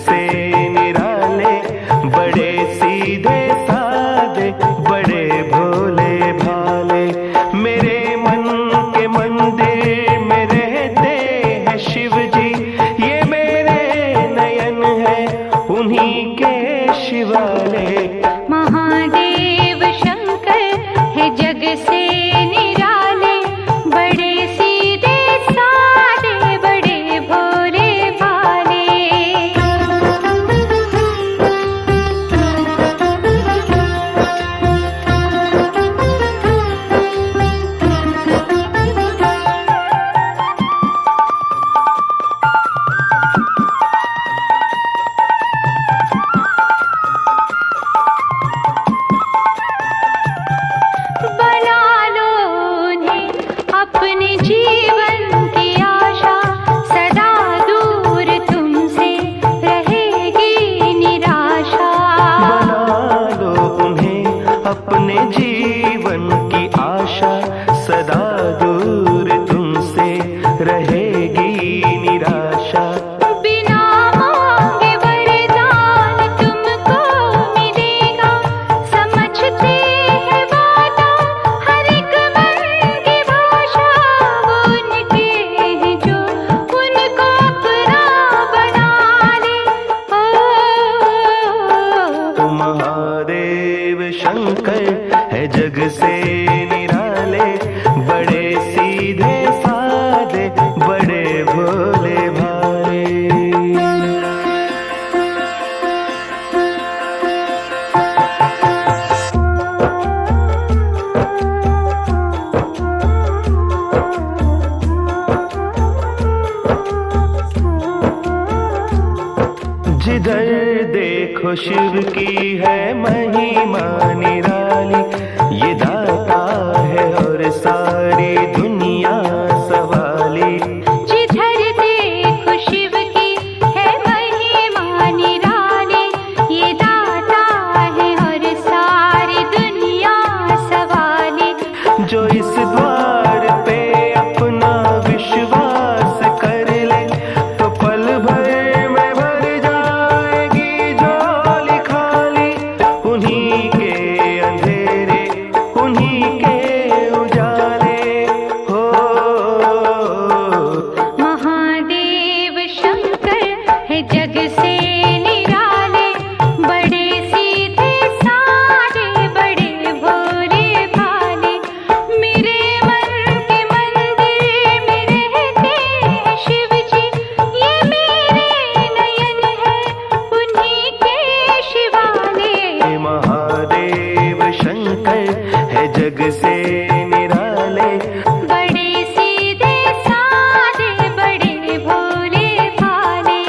से निराले, बड़े सीधे साधे, बड़े भोले भाले। मेरे मन के मंदिर में रहते हैं शिव जी, ये मेरे नयन है उन्हीं के शिवाले। महादेव शंकर है जग से निराले, बड़े सीधे साधे, बड़े भोले भाले। बना लो उन्हें अपने जीवन की आशा, सदा दूर तुमसे रहेगी निराशा। बना लो उन्हें अपने जीवन की आशा, सदा दूर तुमसे रहेगी निराशा। बिना मांगे वरदान तुमको मिलेगा, समझते हैं वादा हर एक मन की भाषा। वो उनके हैं जो उनको अपना बना ले। ओ महादेव शंकर है जग से निराले, बड़े सीधे साधे, बड़े भोले भाले। जिधर देखो शिव की है महिमा निराली, ये दाता है और सारी दुनिया सवाली। जिधर देखो शिव की है महिमा निराली, ये दाता है और सारी दुनिया सवाली। जो इस द्वार पे अपना विश्वास कर ले, तो पल भर में भर जाएगी झोली खाली। उन्हीं के अंधेरे, उन्हीं के उजाले हो। महादेव शंकर है जग से निराले, बड़े सीधे साधे, बड़े भोले भाले। मेरे मन के मंदिर में रहते हैं शिव जी, ये मेरे नयन है उन्हीं के शिवाले। महादेव शंकर है जग से निराले, बड़े सीधे साधे, बड़े भोले भाले।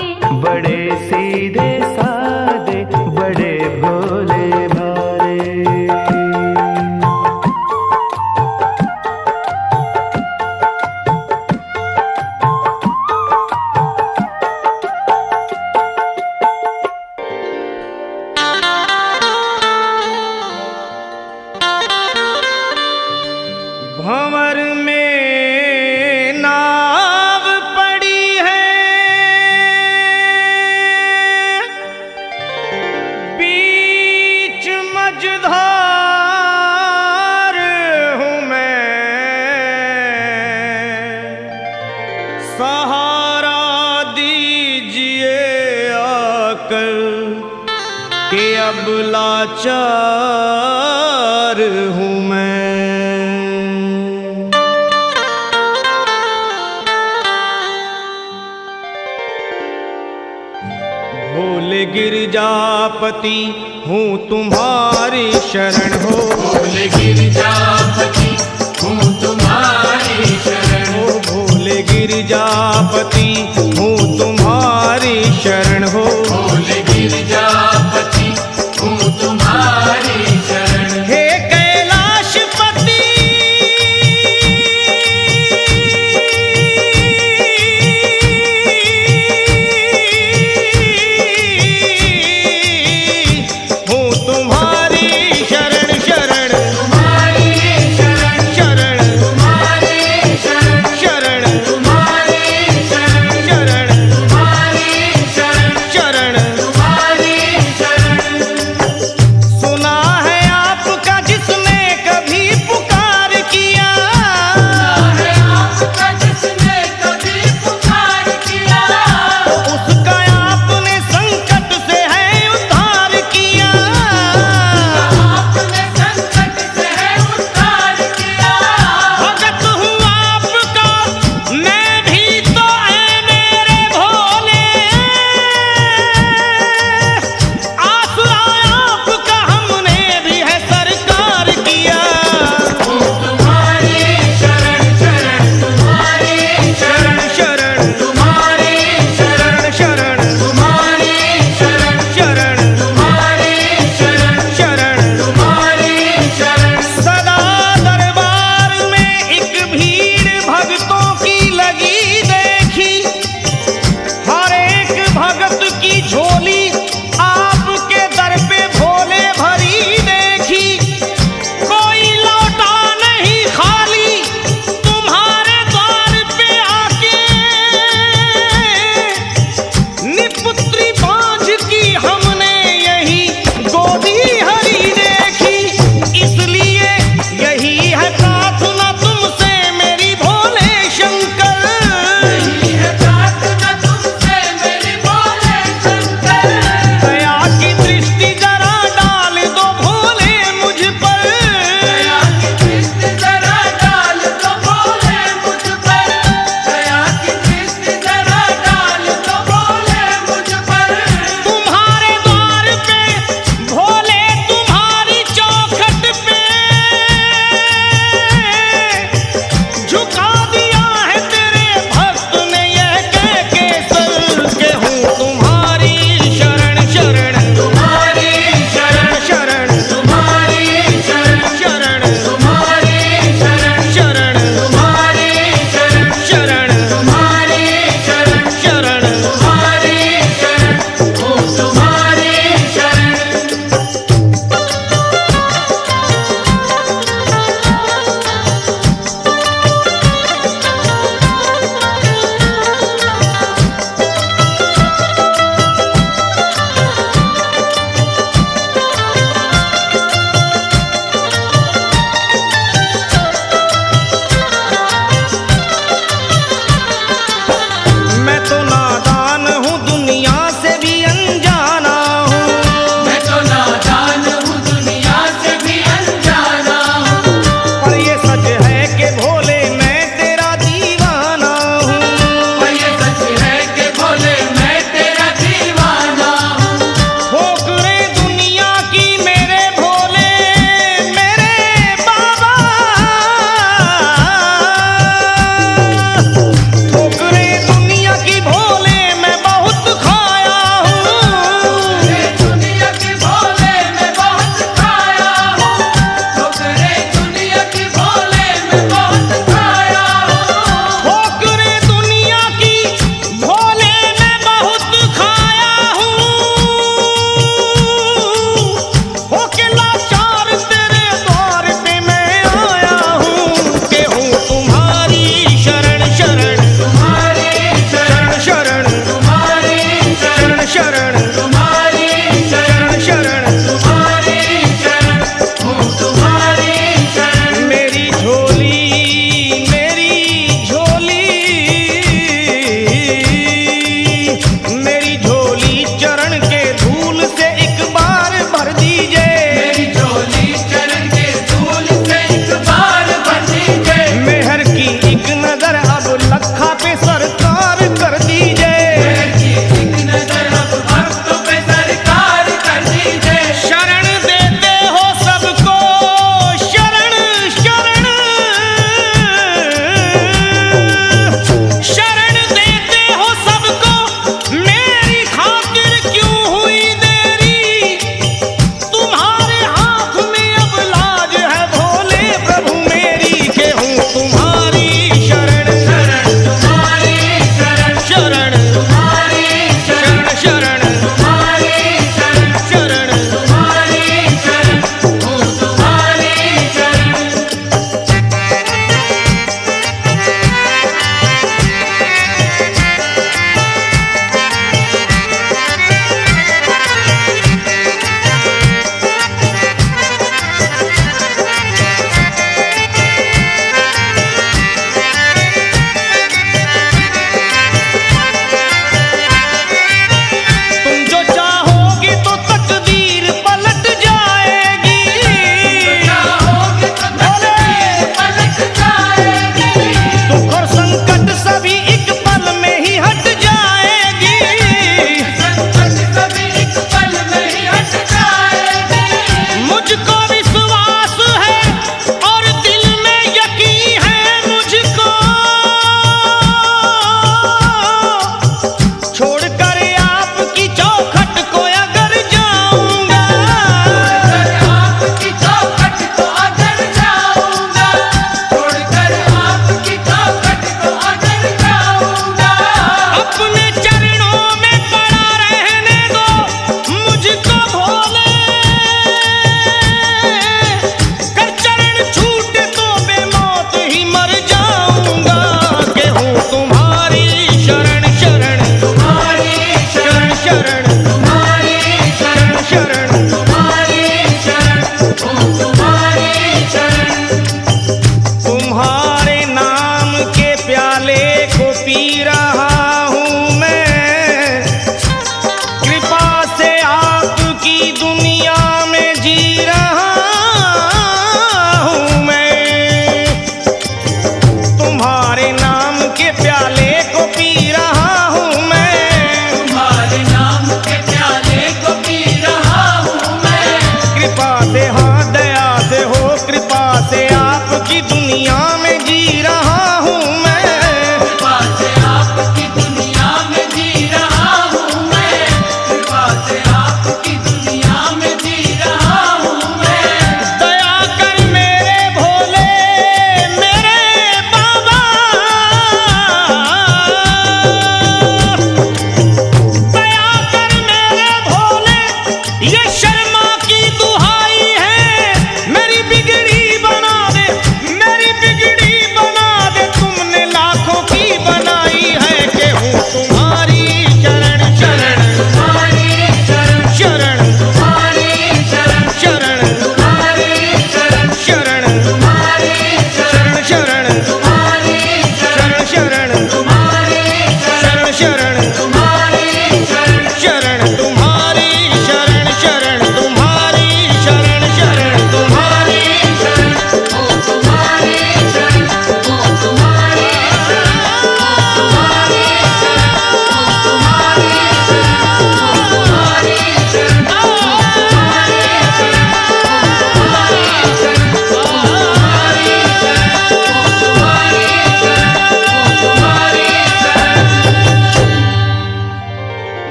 बड़े सीधे साधे, बड़े भोले भाले। भंवर में नाव पड़ी है, बीच मझधार हूँ मैं। सहारा दीजिए आकर कि अब लाचार हूँ मैं। भोले गिरजापति हूँ तुम्हारी शरण हो। भोले गिरजापति हूँ तुम्हारी शरण हो। भोले गिरजापति हूँ तुम्हारी शरण हो। भोले गिरजापति हूँ तुम्हारी शरण। हे कैलाशपति हूँ तुम्हारी शरण शरण। तुम्हारी शरण शरण तुम्हारी शरण शरण तुम्हारी शरण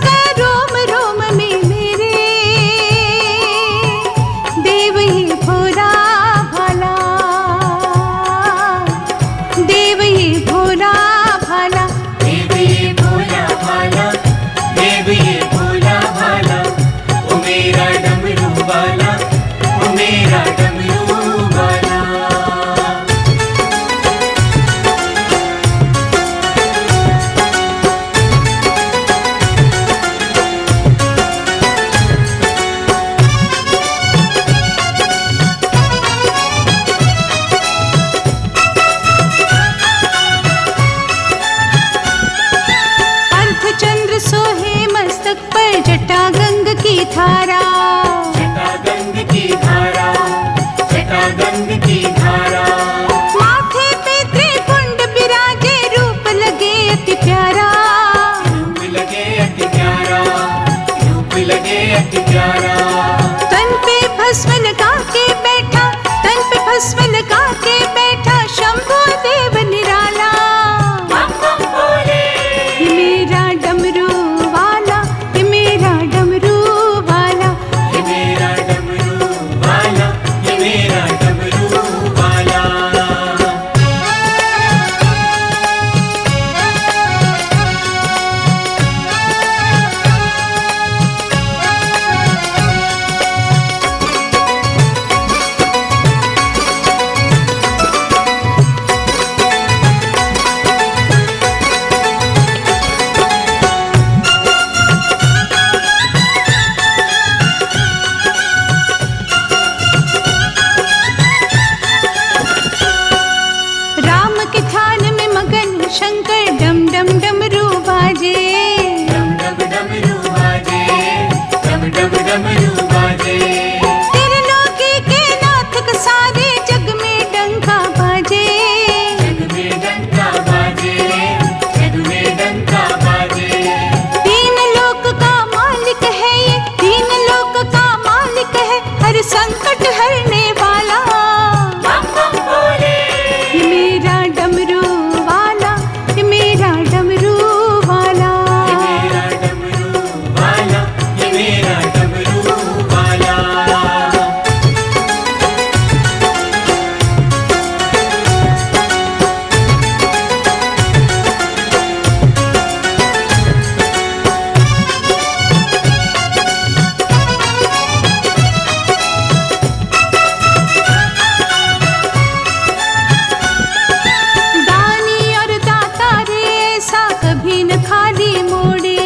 गया रोम रोम में मेरे, देव ये भोला भाला, देव ये भोला भाला। देव ये भोला भाला, देव ये भोला भाला, ओ मेरा डमरू वाला, ओ मेरा डमरू वाला। अर्धचंद्र सोहे मस्तक पर, जटा गंग की धारा, जटा गंग की धारा, जटा गंग की धारा। माथे पे त्रिपुंड बिराजे, रूप लगे अति प्यारा, रूप लगे अति प्यारा, रूप लगे अति प्यारा। तन पे भस्म लगा के बैठा, तन पे भस्म लगा के बैठा, शंभु देव निराला। बम बम भोले, ये मेरा डमरू वाला, ये मेरा डमरू वाला। ये मेरा डमरू वाला, ये मेरा डमरू वाला। राम के ध्यान में मगन शंकर, डम डम डमरू बाजे। डम डम डमरू बाजे, डम डम डमरू बाजे। त्रिलोकी के नाथ कसारे, जग में डंका बाजे। जग में डंका बाजे, जग में डंका बाजे। तीन लोक का मालिक है ये, तीन लोक का मालिक है, हर संकट हरने वाला। बम बम भोले, ये मेरा डमरू वाला, ये मेरा डमरू वाला। ये मेरा डमरू वाला, ये मेरा डमरू वाला। दानी और दाता रे, ऐसा कभी न खाली मोड़े।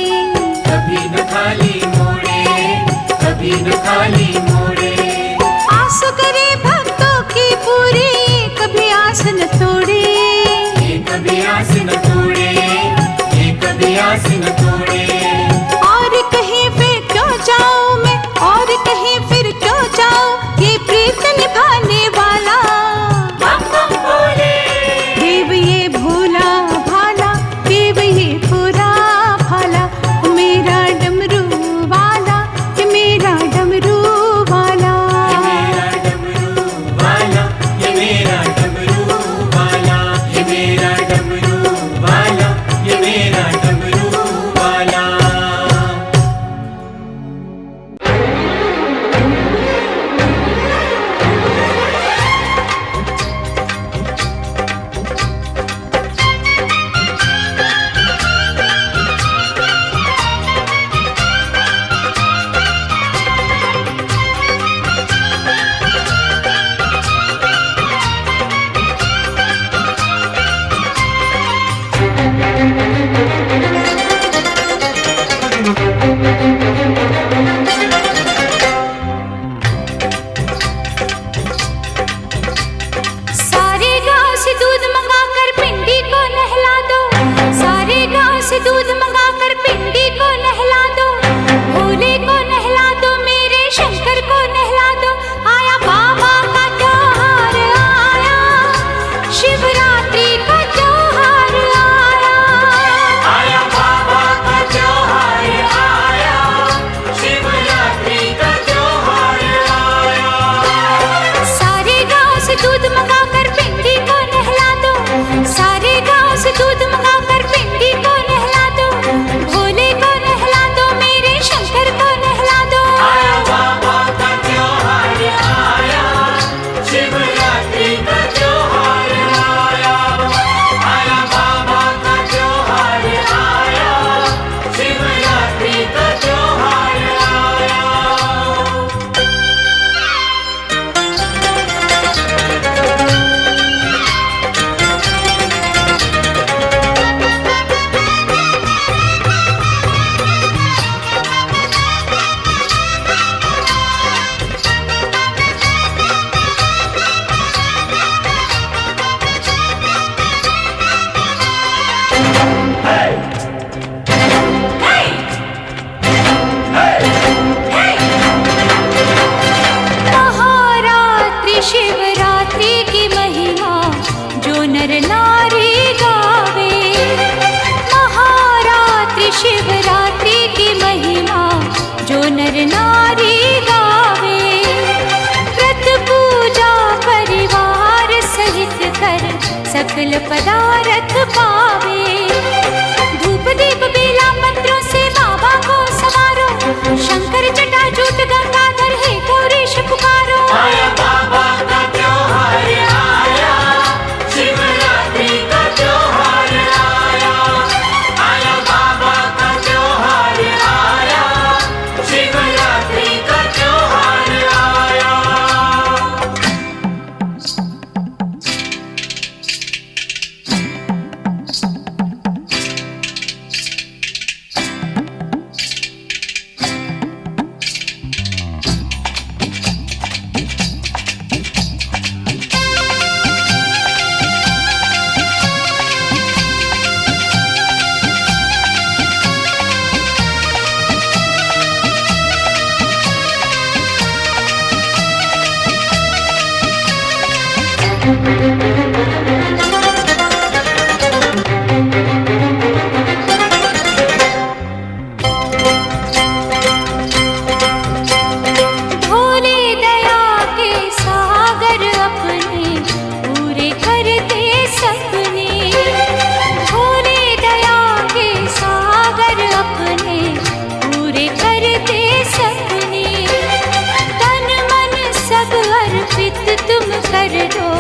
कभी न खाली मोड़े, कभी न खाली मोड़े। आस करे भक्तों की पूरी, कभी आस न तोड़े। ये कभी आस न तोड़े, ये कभी आस न तोड़े। और कहीं फिर क्यों जाऊं मैं, और कहीं फिर क्यों जाऊं, ये प्रीत निभाने वाला। बम बम भोले, देव ये भोला भाला, देव ये भोला भाला, ओ मेरा डमरू वाला, ये मेरा डमरू वाला। ये मेरा डमरू वाला, ये मेरा डमरू वाला। ये मेरा डमरू वाला, ये मेरा डमरू सकल पदार्थ पावे। धूप दीप बेला मंत्रों से बाबा को सवारो, शंकर जटाजूट गंगाधर हे गौरीश पुकारो। आया बाबा का त्योहार आया, शिवरात्रि का त्योहार आया। आया बाबा का त्योहार आया, शिवरात्रि का त्योहार आया। भोले दया के सागर अपने पूरे करते सपने। भोले दया के सागर अपने पूरे करते सपने। तन मन सब अर्पित तुम कर दो,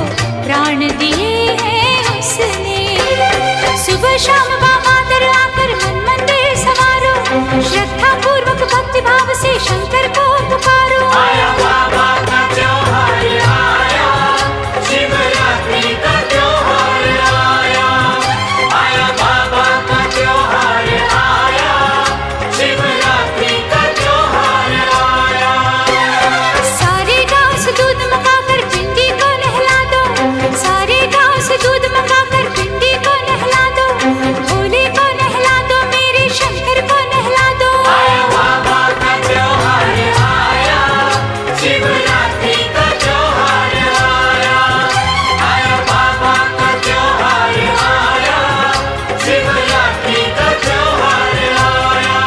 प्राण दिए हैं उसने। सुबह शाम बाबा दर आकर मन मंदिर सवारो, श्रद्धा पूर्वक भक्ति भाव से शंकर को पुकारो। आया बाबा का त्योहार आया, शिवरात्रि का त्योहार आया। आया बाबा का त्योहार आया, शिवरात्रि का त्योहार आया। सारे गांव से दूध मंगाकर पिंडी को नहला दो, सारे गांव से दूध मंगाकर पिंडी को नहला दो। भोले को नहला दो, मेरे शंकर को नहला दो। आया बाबा का त्योहार आया, शिवरात्रि का त्योहार आया। आया बाबा का त्योहार आया, शिवरात्रि का त्योहार आया।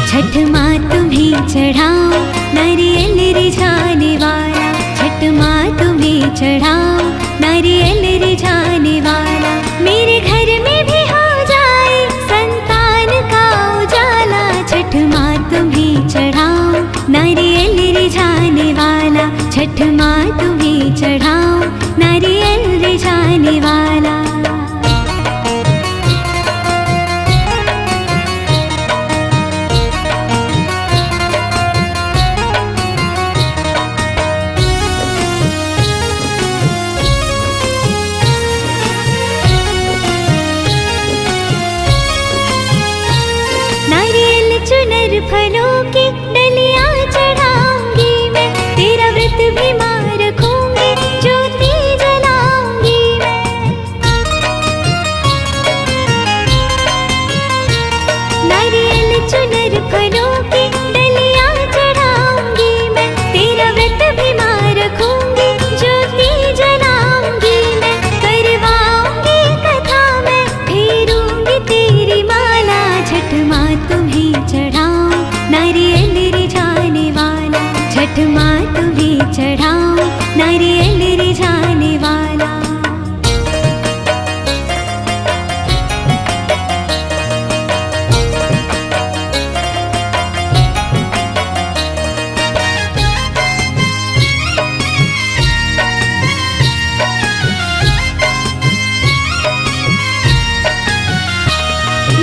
छठ माँ तुम्हें चढ़ाओ नारियल रिझाने वाला। छठ माँ तुम्हें चढ़ाओ नारियल रिझाने वाला। मेरे घर में भी हो जाए संतान का उजाला। छठ माँ तुम्हें चढ़ाओ नारियल रिझाने वाला। छठ माँ तुम्हें चढ़ाओ नारियल रिझाने वाला। चुनर फलों की डलियां चढ़ाऊंगी मैं, तेरा व्रत भी मां रखूंगी, ज्योति जलाऊंगी मैं। नारियल चुनर फलों की डलियां चढ़ाऊंगी मैं, तेरा व्रत भी मां रखूंगी, ज्योति जलाऊंगी मैं। करवाऊंगी कथा मैं, फेरूंगी तेरी माला। छठ माँ तुम्हें चढ़ाओ नारियल रिझाने वाला। छठ माँ तुम्हें चढ़ाओ नारियल रिझाने वाला।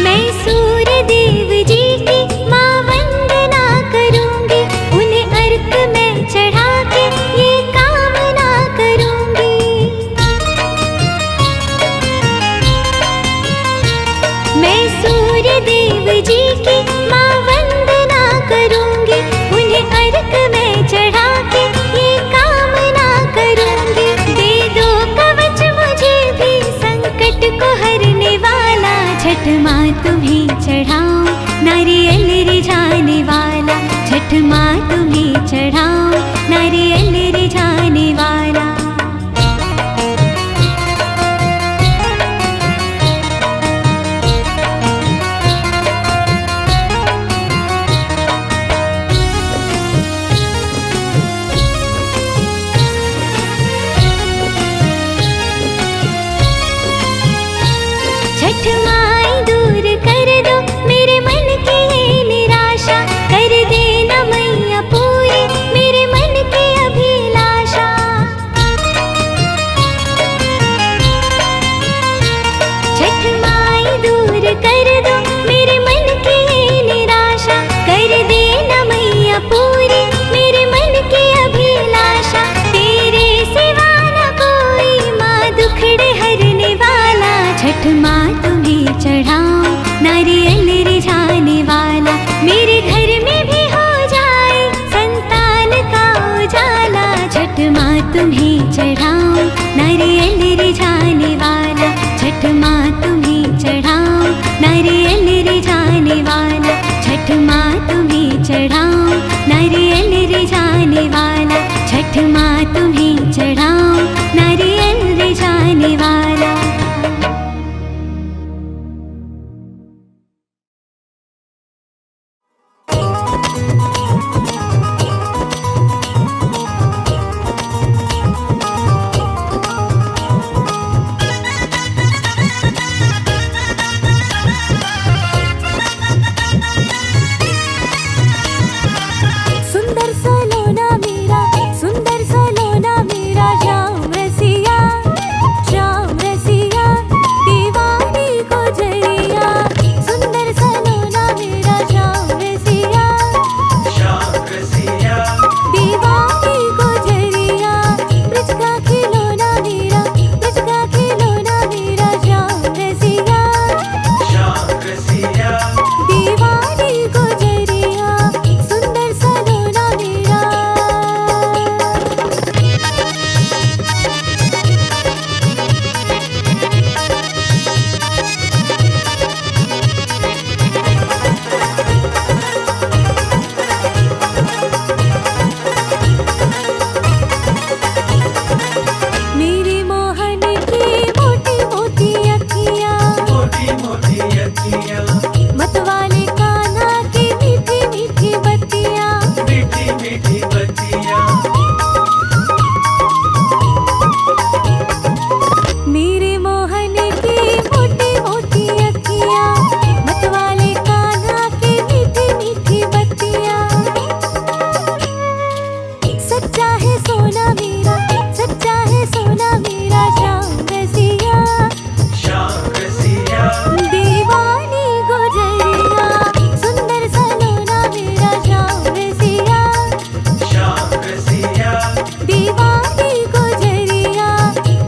मैं सूर्य देव जी की माँ वंदना करूंगी, उन्हें अर्घ मैं चढ़ा के ये कामना करूंगी। की माँ वंदना करूंगी, उन्हें अर्घ में चढ़ा के ये कामना करूंगी। दे दो कवच मुझे भी संकट को हरने वाला, छठ माँ तुम्हें चढ़ाऊं नारियल रिझाने वाला, छठ माँ तुम्हें चढ़ाऊं नारियल रिझाने वाला। छठ माई दूर कर दो मेरे मन की ये निराशा, कर देना मैया पूरी मेरे मन की अभिलाषा। छठ माई दूर कर दो मेरे मन की ये निराशा, कर देना मैया पूरी मेरे मन की अभिलाषा। तेरे सिवा न कोई माँ दुखड़े हरने वाला, छठ माँ तुम्हें चढ़ाऊं नारियल रिझाने वाला। मेरे घर में भी हो जाए संतान का उजाला, छठ माँ तुम्हें चढ़ाऊं नारियल रिझाने वाला, छठ माँ तुम्हें चढ़ाऊं नारियल रिझाने वाला, छठ माँ तुम्हें चढ़ाऊं नारियल रिझाने वाला, छठ माँ तुम्हें चढ़ाऊं नारियल रिझाने वाला। सुंदर सलोना मेरा, सुंदर सलोना मेरा, श्याम रसिया, श्याम रसिया, दीवानी को जरिया। सुंदर सलोना मेरा श्याम रसिया, श्याम रसिया, दीवानी को जरिया। ब्रज का खिलौना मेरा, ब्रज का खिलौना मेरा, श्याम रसिया, श्याम रसिया, दीवानी को जरिया। सुंदर सलोना मेरा। मेरी मोहन की मोटी मोटी अखियाँ, मोटी मोटी अखियाँ, मतवाले कान्हा की मीठी मीठी बत्तियाँ। मीठी मीठी बत्तियाँ, मेरे मोहन की मोटी मोटी अखियाँ, मतवाले कान्हा की मीठी मीठी बत्तियाँ। सच्चा है सोना मेरा, सच्चा है सोना मेरा, श्याम रसिया, श्याम रसिया, दीवानी गुजरिया। सुंदर सलोना मेरा श्याम रसिया, श्याम रसिया, दीवानी गुजरिया।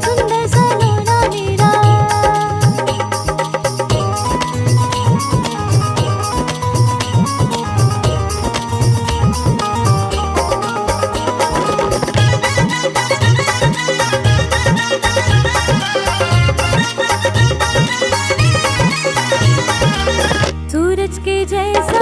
सुंदर सलोना मेरा। सूरज के जैसा